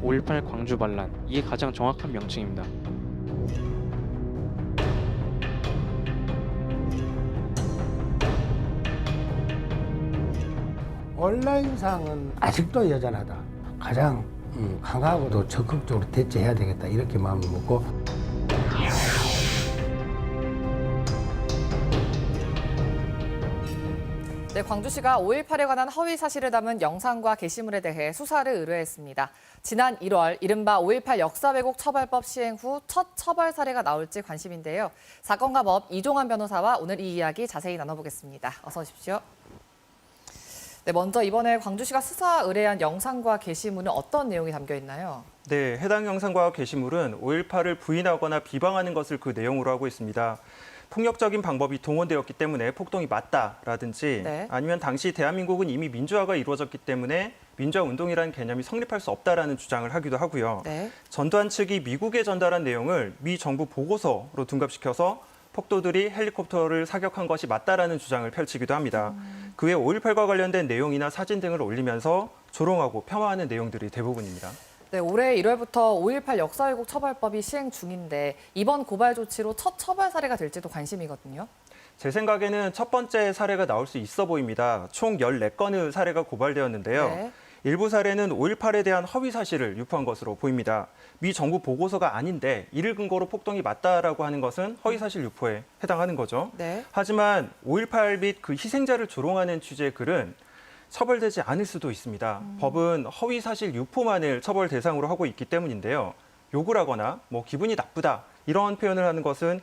5.18 광주 반란, 이게 가장 정확한 명칭입니다. 온라인상은 아직도 여전하다. 가장 강하고도 적극적으로 대처해야 되겠다 이렇게 마음을 먹고 네, 광주시가 5.18에 관한 허위 사실을 담은 영상과 게시물에 대해 수사를 의뢰했습니다. 지난 1월 이른바 5.18 역사 왜곡 처벌법 시행 후 첫 처벌 사례가 나올지 관심인데요. 사건과 법 이종환 변호사와 오늘 이 이야기 자세히 나눠보겠습니다. 어서 오십시오. 네, 먼저 이번에 광주시가 수사 의뢰한 영상과 게시물은 어떤 내용이 담겨 있나요? 네, 해당 영상과 게시물은 5.18을 부인하거나 비방하는 것을 그 내용으로 하고 있습니다. 폭력적인 방법이 동원되었기 때문에 폭동이 맞다라든지 네. 아니면 당시 대한민국은 이미 민주화가 이루어졌기 때문에 민주화 운동이라는 개념이 성립할 수 없다라는 주장을 하기도 하고요. 네. 전두환 측이 미국에 전달한 내용을 미 정부 보고서로 둔갑시켜서 폭도들이 헬리콥터를 사격한 것이 맞다라는 주장을 펼치기도 합니다. 그 외 5.18과 관련된 내용이나 사진 등을 올리면서 조롱하고 폄하하는 내용들이 대부분입니다. 네, 올해 1월부터 5.18 역사 왜곡 처벌법이 시행 중인데 이번 고발 조치로 첫 처벌 사례가 될지도 관심이거든요. 제 생각에는 첫 번째 사례가 나올 수 있어 보입니다. 총 14건의 사례가 고발되었는데요. 네. 일부 사례는 5.18에 대한 허위 사실을 유포한 것으로 보입니다. 미 정부 보고서가 아닌데 이를 근거로 폭동이 맞다라고 하는 것은 허위 사실 유포에 해당하는 거죠. 네. 하지만 5.18 및 그 희생자를 조롱하는 취지의 글은 처벌되지 않을 수도 있습니다. 법은 허위 사실 유포만을 처벌 대상으로 하고 있기 때문인데요. 욕을 하거나 기분이 나쁘다 이런 표현을 하는 것은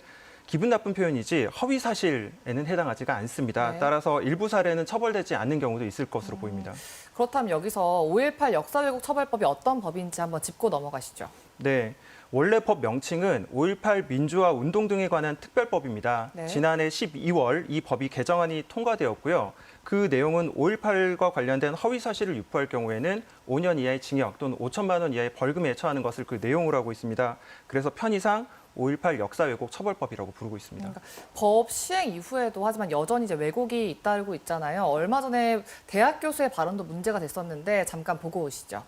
기분 나쁜 표현이지 허위 사실에는 해당하지가 않습니다. 네. 따라서 일부 사례는 처벌되지 않는 경우도 있을 것으로 보입니다. 그렇다면 여기서 5.18 역사 왜곡 처벌법이 어떤 법인지 한번 짚고 넘어가시죠. 네, 원래 법 명칭은 5.18 민주화 운동 등에 관한 특별법입니다. 네. 지난해 12월 이 법이 개정안이 통과되었고요. 그 내용은 5.18과 관련된 허위 사실을 유포할 경우에는 5년 이하의 징역 또는 5천만 원 이하의 벌금에 처하는 것을 그 내용으로 하고 있습니다. 그래서 편의상 5.18 역사 왜곡 처벌법이라고 부르고 있습니다. 법 시행 이후에도 하지만 여전히 이제 왜곡이 잇따르고 있잖아요. 얼마 전에 대학 교수의 발언도 문제가 됐었는데 잠깐 보고 오시죠.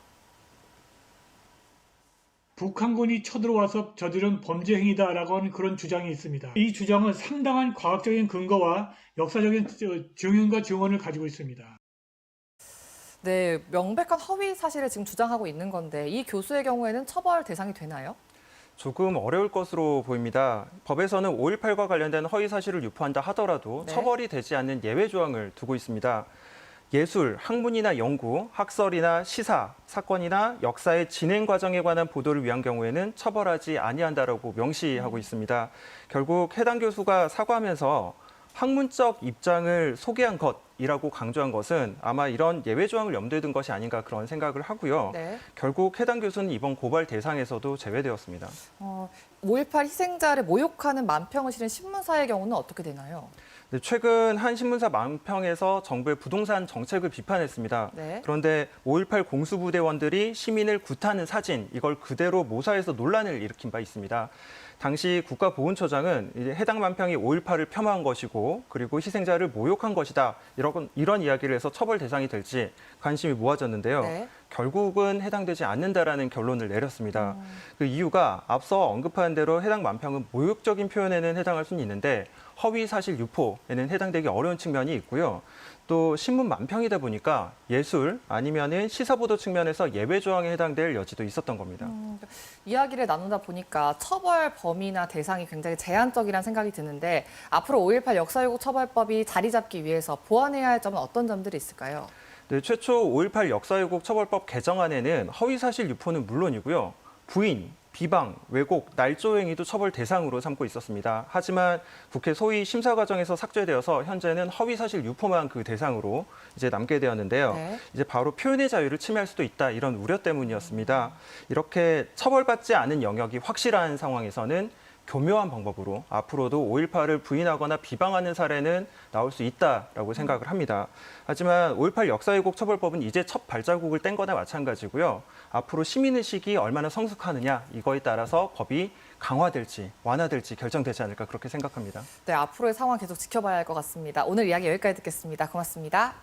북한군이 쳐들어와서 저지른 범죄 행위다라고 하는 그런 주장이 있습니다. 이 주장은 상당한 과학적인 근거와 역사적인 증언과 증언을 가지고 있습니다. 네, 명백한 허위 사실을 지금 주장하고 있는 건데 이 교수의 경우에는 처벌 대상이 되나요? 조금 어려울 것으로 보입니다. 법에서는 5.18과 관련된 허위 사실을 유포한다 하더라도 네. 처벌이 되지 않는 예외 조항을 두고 있습니다. 예술, 학문이나 연구, 학설이나 시사, 사건이나 역사의 진행 과정에 관한 보도를 위한 경우에는 처벌하지 아니한다라고 명시하고 있습니다. 결국 해당 교수가 사과하면서 학문적 입장을 소개한 것이라고 강조한 것은 아마 이런 예외 조항을 염두에 둔 것이 아닌가 그런 생각을 하고요. 네. 결국 해당 교수는 이번 고발 대상에서도 제외되었습니다. 5.18 희생자를 모욕하는 만평을 실은 신문사의 경우는 어떻게 되나요? 네, 최근 한 신문사 만평에서 정부의 부동산 정책을 비판했습니다. 네. 그런데 5.18 공수부대원들이 시민을 굿하는 사진, 이걸 그대로 모사해서 논란을 일으킨 바 있습니다. 당시 국가보훈처장은 이제 해당 만평이 5.18을 폄하한 것이고 그리고 희생자를 모욕한 것이다. 이런 이야기를 해서 처벌 대상이 될지 관심이 모아졌는데요. 네. 결국은 해당되지 않는다라는 결론을 내렸습니다. 그 이유가 앞서 언급한 대로 해당 만평은 모욕적인 표현에는 해당할 수는 있는데 허위 사실 유포에는 해당되기 어려운 측면이 있고요. 또 신문 만평이다 보니까 예술 아니면은 시사보도 측면에서 예외 조항에 해당될 여지도 있었던 겁니다. 이야기를 나누다 보니까 처벌 범위나 대상이 굉장히 제한적이라는 생각이 드는데 앞으로 5.18 역사 왜곡 처벌법이 자리 잡기 위해서 보완해야 할 점은 어떤 점들이 있을까요? 네, 최초 5.18 역사 왜곡 처벌법 개정안에는 허위 사실 유포는 물론이고요. 부인, 비방, 왜곡, 날조 행위도 처벌 대상으로 삼고 있었습니다. 하지만 국회 소위 심사 과정에서 삭제되어서 현재는 허위 사실 유포만 그 대상으로 이제 남게 되었는데요. 네. 이제 바로 표현의 자유를 침해할 수도 있다 이런 우려 때문이었습니다. 이렇게 처벌받지 않은 영역이 확실한 상황에서는 교묘한 방법으로 앞으로도 5.18을 부인하거나 비방하는 사례는 나올 수 있다라고 생각을 합니다. 하지만 5.18 역사 왜곡 처벌법은 이제 첫 발자국을 뗀 거나 마찬가지고요. 앞으로 시민의식이 얼마나 성숙하느냐 이거에 따라서 법이 강화될지 완화될지 결정되지 않을까 그렇게 생각합니다. 네, 앞으로의 상황 계속 지켜봐야 할 것 같습니다. 오늘 이야기 여기까지 듣겠습니다. 고맙습니다.